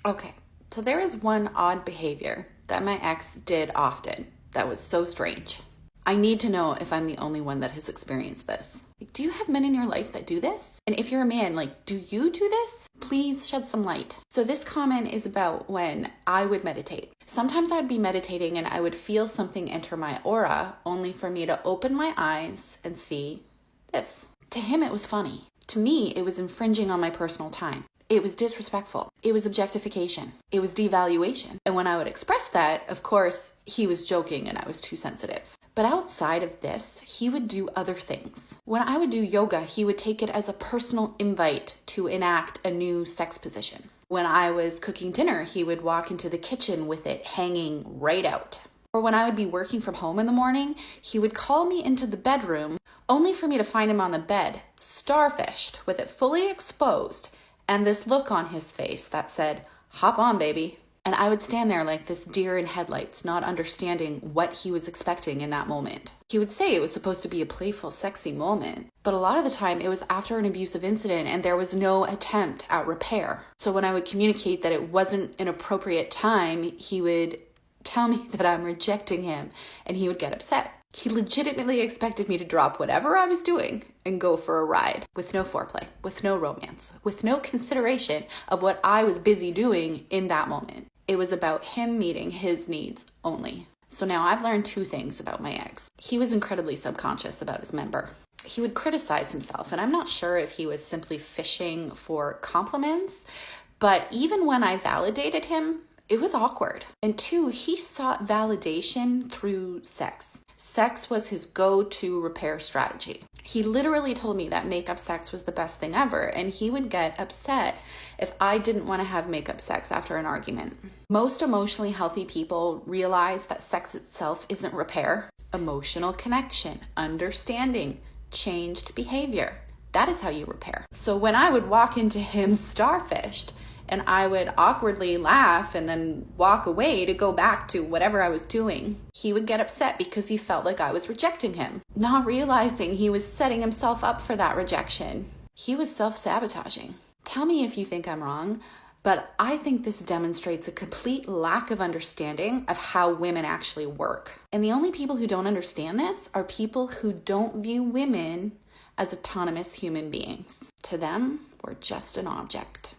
Okay, so there is one odd behavior that my ex did often that was so strange. I need to know if I'm the only one that has experienced this. Like, do you have men in your life that do this? And if you're a man, like, do you do this? Please shed some light. So this comment is about when I would meditate. Sometimes I'd be meditating and I would feel something enter my aura, only for me to open my eyes and see this. To him, it was funny. To me, it was infringing on my personal time. It was disrespectful. It was objectification. It was devaluation. And when I would express that, of course, he was joking and I was too sensitive. But outside of this, he would do other things. When I would do yoga, he would take it as a personal invite to enact a new sex position. When I was cooking dinner, he would walk into the kitchen with it hanging right out. Or when I would be working from home in the morning, he would call me into the bedroom, only for me to find him on the bed, starfished, with it fully exposed, and this look on his face that said, "Hop on, baby." And I would stand there like this deer in headlights, not understanding what he was expecting in that moment. He would say it was supposed to be a playful, sexy moment, but a lot of the time it was after an abusive incident and there was no attempt at repair. So when I would communicate that it wasn't an appropriate time, he would tell me that I'm rejecting him and he would get upset. He legitimately expected me to drop whatever I was doing and go for a ride with no foreplay, with no romance, with no consideration of what I was busy doing in that moment. It was about him meeting his needs only. So now I've learned two things about my ex. He was incredibly subconscious about his member. He would criticize himself, and I'm not sure if he was simply fishing for compliments, but even when I validated him, it was awkward. And two, he sought validation through sex. Sex was his go-to repair strategy. He literally told me that makeup sex was the best thing ever, and he would get upset if I didn't want to have makeup sex after an argument. Most emotionally healthy people realize that sex itself isn't repair. Emotional connection, understanding, changed behavior. That is how you repair. So when I would walk into him starfished, and I would awkwardly laugh and then walk away to go back to whatever I was doing, he would get upset because he felt like I was rejecting him, not realizing he was setting himself up for that rejection. He was self-sabotaging. Tell me if you think I'm wrong, but I think this demonstrates a complete lack of understanding of how women actually work. And the only people who don't understand this are people who don't view women as autonomous human beings. To them, we're just an object.